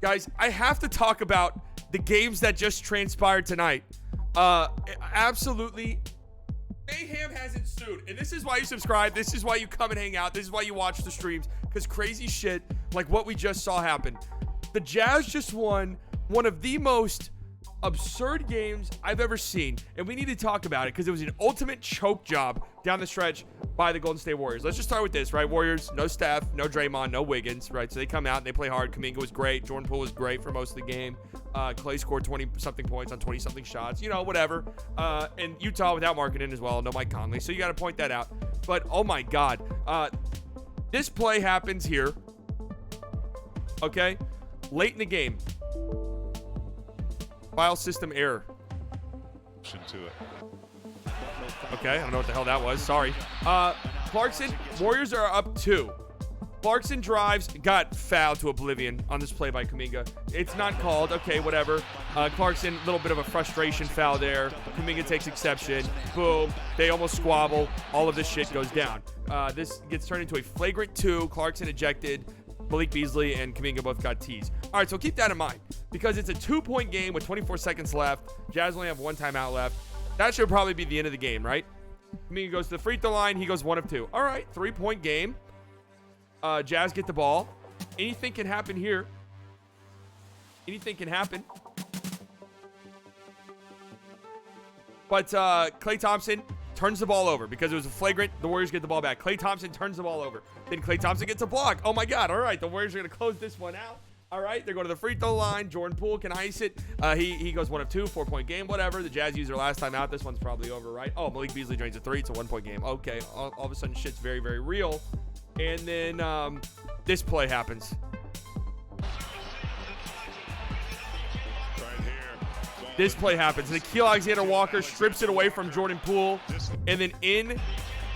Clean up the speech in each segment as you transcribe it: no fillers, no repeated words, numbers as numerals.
Guys, I have to talk about the games that just transpired tonight. Absolutely, mayhem has ensued. And this is why you subscribe. This is why you come and hang out. This is why you watch the streams. Because crazy shit like what we just saw happen. The Jazz just won one of the most absurd games I've ever seen, and we need to talk about it because it was an ultimate choke job down the stretch by the Golden State Warriors. Let's just start with this, right? Warriors, no Steph, no Draymond, no Wiggins, right? So they come out and they play hard. Kuminga was great. Jordan Poole was great for most of the game. Clay scored 20-something points on 20-something shots, whatever. And Utah without Markkanen as well, no Mike Conley. So you got to point that out. But, oh my God. This play happens here, okay? Late in the game. File system error. To it. Okay, I don't know what the hell that was. Sorry. Clarkson, Warriors are up 2. Clarkson drives, got fouled to oblivion on this play by Kuminga. It's not called. Okay, whatever. Clarkson, a little bit of a frustration foul there. Kuminga takes exception. Boom. They almost squabble. All of this shit goes down. This gets turned into a flagrant 2. Clarkson ejected. Malik Beasley and Kuminga both got teased. All right, so keep that in mind because it's a 2-point game with 24 seconds left. Jazz only have 1 timeout left. That should probably be the end of the game, right? Kuminga goes to the free throw line. He goes 1 of 2. All right, 3-point game. Jazz get the ball. Anything can happen here. Anything can happen. But Klay Thompson turns the ball over because it was a flagrant. The Warriors get the ball back. Klay Thompson turns the ball over. Then Klay Thompson gets a block. Oh, my God. All right, the Warriors are going to close this one out. All right, they're going to the free throw line. Jordan Poole can ice it. He goes 1 of 2, 4-point game, whatever. The Jazz used their last time out. This one's probably over, right? Oh, Malik Beasley drains a 3. It's a 1-point game. Okay, all of a sudden, shit's very, very real. And then this play happens. This play happens. Nickeil Alexander-Walker strips it away from Jordan Poole. And then in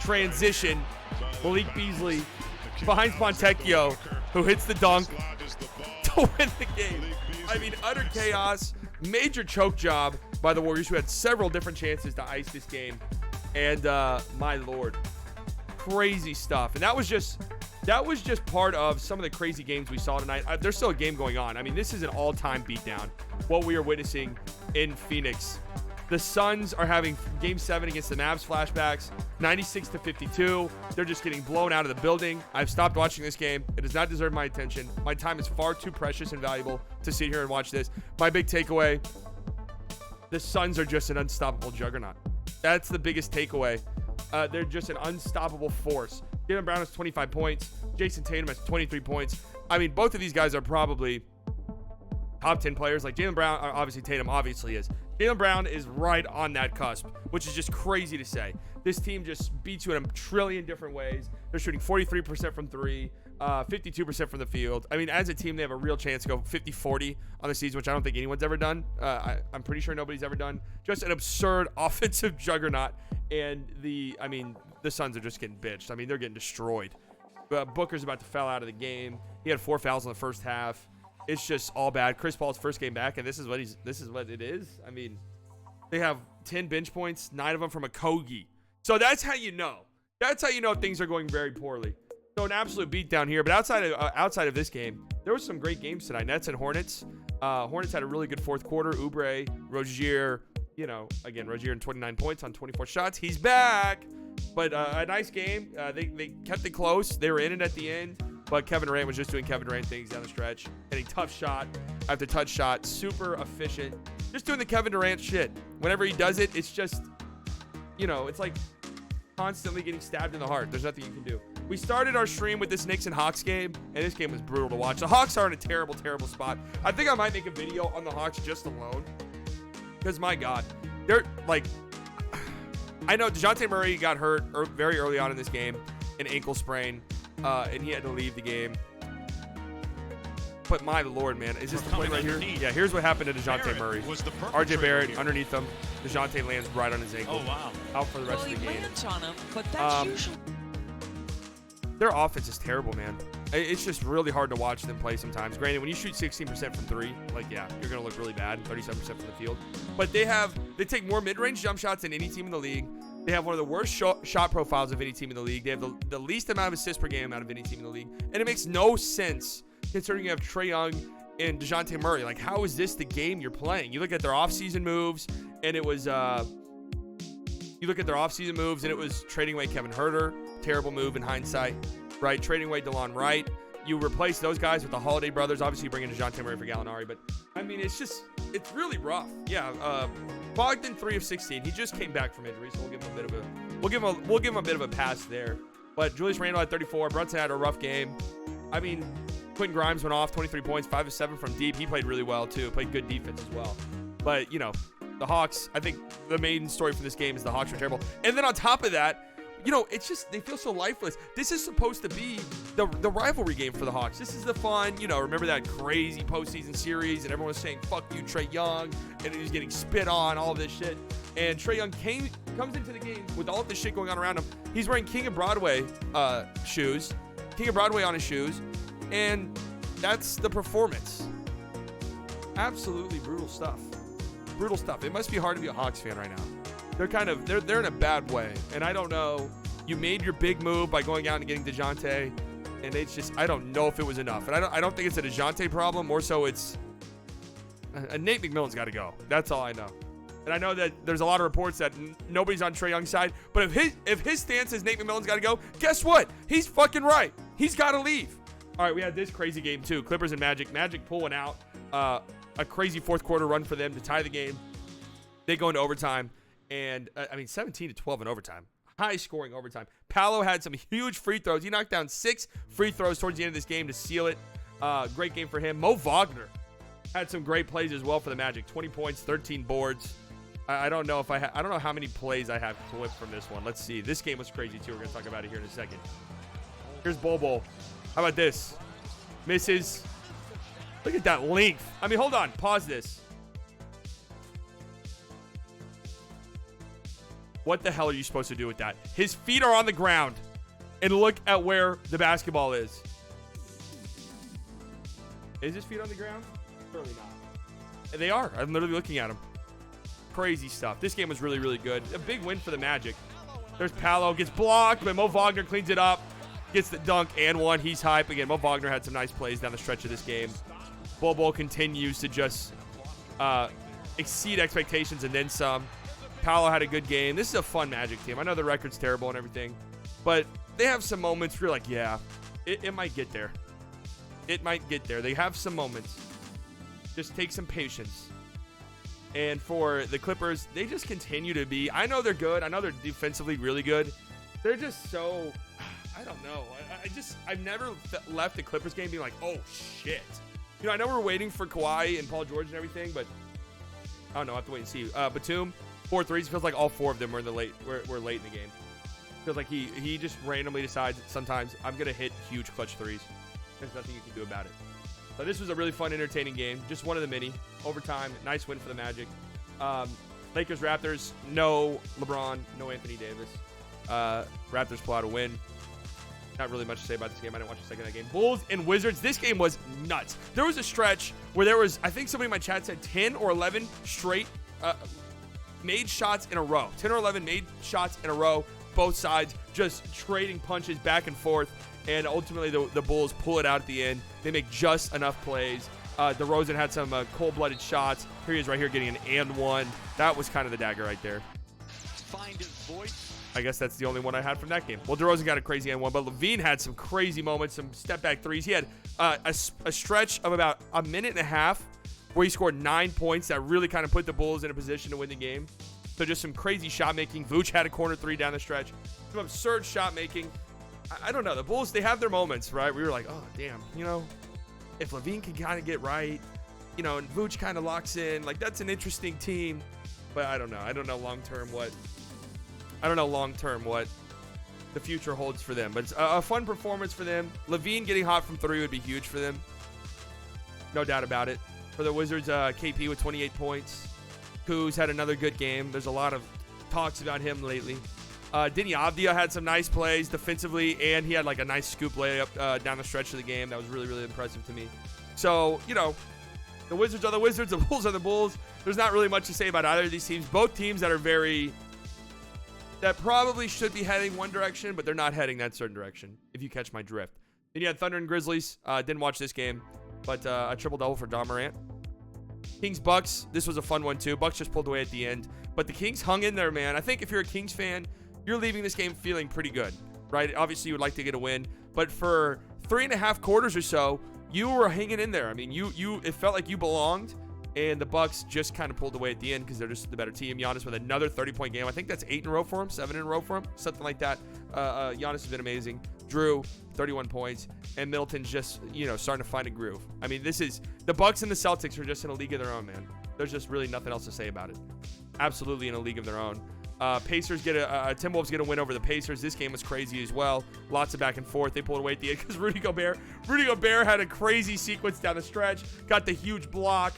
transition, Malik Beasley finds Fontecchio, who hits the dunk to win the game. I mean, utter chaos. Major choke job by the Warriors, who had several different chances to ice this game. And my Lord, crazy stuff. And that was just part of some of the crazy games we saw tonight. There's still a game going on. I mean, this is an all-time beatdown, what we are witnessing in Phoenix. The Suns are having Game 7 against the Mavs flashbacks, 96-52. They're just getting blown out of the building. I've stopped watching this game. It does not deserve my attention. My time is far too precious and valuable to sit here and watch this. My big takeaway, the Suns are just an unstoppable juggernaut. That's the biggest takeaway. They're just an unstoppable force. Jaylen Brown has 25 points. Jason Tatum has 23 points. I mean, both of these guys are probably top 10 players. Like Jaylen Brown, obviously Tatum obviously is. Jaylen Brown is right on that cusp, which is just crazy to say. This team just beats you in a trillion different ways. They're shooting 43% from 3, 52% from the field. I mean, as a team, they have a real chance to go 50-40 on the season, which I don't think anyone's ever done. I'm pretty sure nobody's ever done. Just an absurd offensive juggernaut. And the Suns are just getting bitched. I mean, they're getting destroyed. Booker's about to foul out of the game. He had 4 fouls in the first half. It's just all bad. Chris Paul's first game back, and this is what it is. I mean, they have 10 bench points, 9 of them from a Kogi. So that's how you know. That's how you know things are going very poorly. So an absolute beatdown here. But outside of this game, there was some great games tonight. Nets and Hornets. Hornets had a really good fourth quarter. Oubre, Rozier. Rozier in 29 points on 24 shots. He's back. But a nice game. They kept it close. They were in it at the end. But Kevin Durant was just doing Kevin Durant things down the stretch. Hitting tough shot after touch shot. Super efficient. Just doing the Kevin Durant shit. Whenever he does it, it's just, it's like constantly getting stabbed in the heart. There's nothing you can do. We started our stream with this Knicks and Hawks game, and this game was brutal to watch. The Hawks are in a terrible, terrible spot. I think I might make a video on the Hawks just alone. Because, my God, they're like, I know DeJounte Murray got hurt very early on in this game, an ankle sprain, and he had to leave the game. But my Lord, man, is this the play right here? Yeah, here's what happened to DeJounte Murray. RJ Barrett underneath him. DeJounte lands right on his ankle. Oh, wow. Out for the rest of the game. He lands on him, but that's usually... Their offense is terrible, man. It's just really hard to watch them play sometimes. Granted, when you shoot 16% from 3, you're going to look really bad, 37% from the field. But they take more mid-range jump shots than any team in the league. They have one of the worst shot profiles of any team in the league. They have the least amount of assists per game out of any team in the league. And it makes no sense considering you have Trae Young and DeJounte Murray. Like, how is this the game you're playing? You look at their offseason moves, and it was trading away Kevin Huerter, terrible move in hindsight, right? Trading away DeLon Wright. You replace those guys with the Holiday brothers. Obviously, you bring in DeJounte Murray for Gallinari, but I mean, it's really rough. Yeah, Bogdan 3 of 16. He just came back from injury, so we'll give him a bit of a pass there. But Julius Randle had 34. Brunson had a rough game. I mean, Quentin Grimes went off 23 points, 5 of 7 from deep. He played really well too. Played good defense as well. But you know, the Hawks. I think the main story from this game is the Hawks are terrible. And then on top of that, you know, it's just they feel so lifeless. This is supposed to be the rivalry game for the Hawks. This is the fun, you know, remember that crazy postseason series and everyone was saying, fuck you, Trae Young, and he was getting spit on, all this shit. And Trae Young comes into the game with all of this shit going on around him. He's wearing King of Broadway shoes, King of Broadway on his shoes, and that's the performance. Absolutely brutal stuff. Brutal stuff. It must be hard to be a Hawks fan right now. They're in a bad way, and I don't know. You made your big move by going out and getting DeJounte, and it's just, I don't know if it was enough. And I don't think it's a DeJounte problem. More so, it's Nate McMillan's got to go. That's all I know. And I know that there's a lot of reports that nobody's on Trae Young's side, but if his stance is Nate McMillan's got to go, guess what? He's fucking right. He's got to leave. All right, we had this crazy game too. Clippers and Magic. Magic pulling out a crazy fourth quarter run for them to tie the game. They go into overtime. And, 17-12 in overtime. High scoring overtime. Paolo had some huge free throws. He knocked down 6 free throws towards the end of this game to seal it. Great game for him. Mo Wagner had some great plays as well for the Magic. 20 points, 13 boards. I don't know how many plays I have clipped from this one. Let's see. This game was crazy, too. We're going to talk about it here in a second. Here's Bol. How about this? Misses. Look at that length. I mean, hold on. Pause this. What the hell are you supposed to do with that? His feet are on the ground. And look at where the basketball is. Is his feet on the ground? Surely not. And they are. I'm literally looking at him. Crazy stuff. This game was really, really good. A big win for the Magic. There's Paolo. Gets blocked, but Mo Wagner cleans it up. Gets the dunk and one. He's hype. Again, Mo Wagner had some nice plays down the stretch of this game. Bol continues to just exceed expectations and then some. Paolo had a good game. This is a fun Magic team. I know the record's terrible and everything, but they have some moments where you're like, yeah, it might get there. It might get there. They have some moments. Just take some patience. And for the Clippers, they just continue to be, I know they're good. I know they're defensively really good. They're just so, I don't know. I've never left the Clippers game being like, oh, shit. You know, I know we're waiting for Kawhi and Paul George and everything, but I don't know. I have to wait and see. Batum. 4 threes. Feels like all 4 of them were late in the game. Feels like he just randomly decides sometimes I'm gonna hit huge clutch threes. There's nothing you can do about it. But this was a really fun, entertaining game. Just one of the many. Overtime. Nice win for the Magic. Lakers, Raptors. No LeBron. No Anthony Davis. Raptors pull out a win. Not really much to say about this game. I didn't watch the second of that game. Bulls and Wizards. This game was nuts. There was a stretch where there was, I think somebody in my chat said 10 or 11 straight made shots in a row. 10 or 11 made shots in a row. Both sides just trading punches back and forth. And ultimately, the Bulls pull it out at the end. They make just enough plays. DeRozan had some cold-blooded shots. Here he is right here getting an and one. That was kind of the dagger right there. Find his voice. I guess that's the only one I had from that game. Well, DeRozan got a crazy and one, but LaVine had some crazy moments, some step-back threes. He had a stretch of about a minute and a half where he scored 9 points that really kind of put the Bulls in a position to win the game. So just some crazy shot making. Vooch had a corner 3 down the stretch. Some absurd shot making. I don't know. The Bulls, they have their moments, right? We were like, oh, damn. You know, if LaVine can kind of get right, you know, and Vooch kind of locks in, like, that's an interesting team. But I don't know. I don't know long-term what the future holds for them. But it's a fun performance for them. LaVine getting hot from 3 would be huge for them. No doubt about it. For the Wizards, KP with 28 points. Kuz had another good game. There's a lot of talks about him lately. Deni Avdija had some nice plays defensively, and he had like a nice scoop layup down the stretch of the game. That was really, really impressive to me. So, you know, the Wizards are the Wizards. The Bulls are the Bulls. There's not really much to say about either of these teams. Both teams that probably should be heading one direction, but they're not heading that certain direction, if you catch my drift. Then you had Thunder and Grizzlies. Didn't watch this game. but a triple-double for Don Morant. Kings-Bucks, this was a fun one too. Bucks just pulled away at the end, but the Kings hung in there, man. I think if you're a Kings fan, you're leaving this game feeling pretty good, right? Obviously, you would like to get a win, but for 3.5 quarters or so, you were hanging in there. I mean, it felt like you belonged, and the Bucks just kind of pulled away at the end because they're just the better team. Giannis with another 30-point game. I think that's 8 in a row for him, 7 in a row for him, something like that. Giannis has been amazing. Drew, 31 points, and Middleton's just, starting to find a groove. I mean, the Bucks and the Celtics are just in a league of their own, man. There's just really nothing else to say about it. Absolutely in a league of their own. Pacers Timberwolves get a win over the Pacers. This game was crazy as well. Lots of back and forth. They pulled away at the end because Rudy Gobert had a crazy sequence down the stretch. Got the huge block.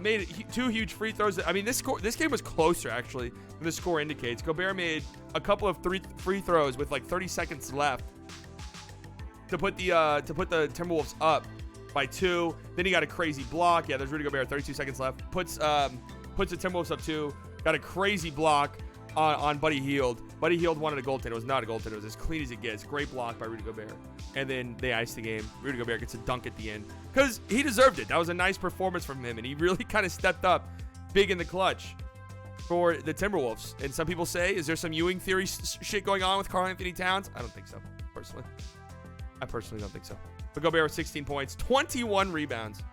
Made 2 huge free throws. I mean, this game was closer actually than the score indicates. Gobert made a couple of 3 free throws with like 30 seconds left to put the Timberwolves up by 2. Then he got a crazy block. Yeah, there's Rudy Gobert. 32 seconds left. Puts the Timberwolves up 2. Got a crazy block on Buddy Hield. Buddy Hield wanted a goaltend. It was not a goaltend. It was as clean as it gets. Great block by Rudy Gobert. And then they iced the game. Rudy Gobert gets a dunk at the end because he deserved it. That was a nice performance from him, and he really kind of stepped up big in the clutch for the Timberwolves. And some people say, is there some Ewing theory shit going on with Karl-Anthony Towns? I don't think so, personally. I personally don't think so. But Gobert with 16 points, 21 rebounds,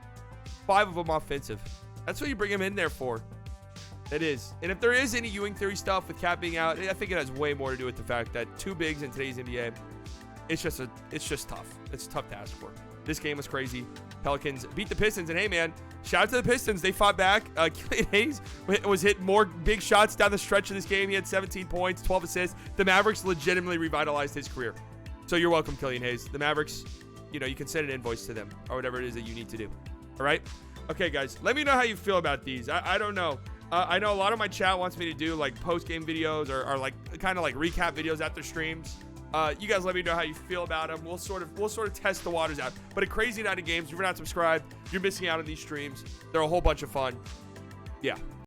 5 of them offensive. That's what you bring him in there for. It is. And if there is any Ewing theory stuff with Cat being out, I think it has way more to do with the fact that 2 bigs in today's NBA, it's just tough. It's tough to ask for. This game was crazy. Pelicans beat the Pistons, and hey man, shout out to the Pistons. They fought back. Killian Hayes was hitting more big shots down the stretch of this game. He had 17 points, 12 assists. The Mavericks legitimately revitalized his career. So you're welcome, Killian Hayes. The Mavericks, you can send an invoice to them or whatever it is that you need to do. All right? Okay, guys, let me know how you feel about these. I don't know. I know a lot of my chat wants me to do like post-game videos or like kind of like recap videos after streams. You guys let me know how you feel about them. We'll sort of test the waters out. But a crazy night of games. If you're not subscribed, you're missing out on these streams. They're a whole bunch of fun. Yeah.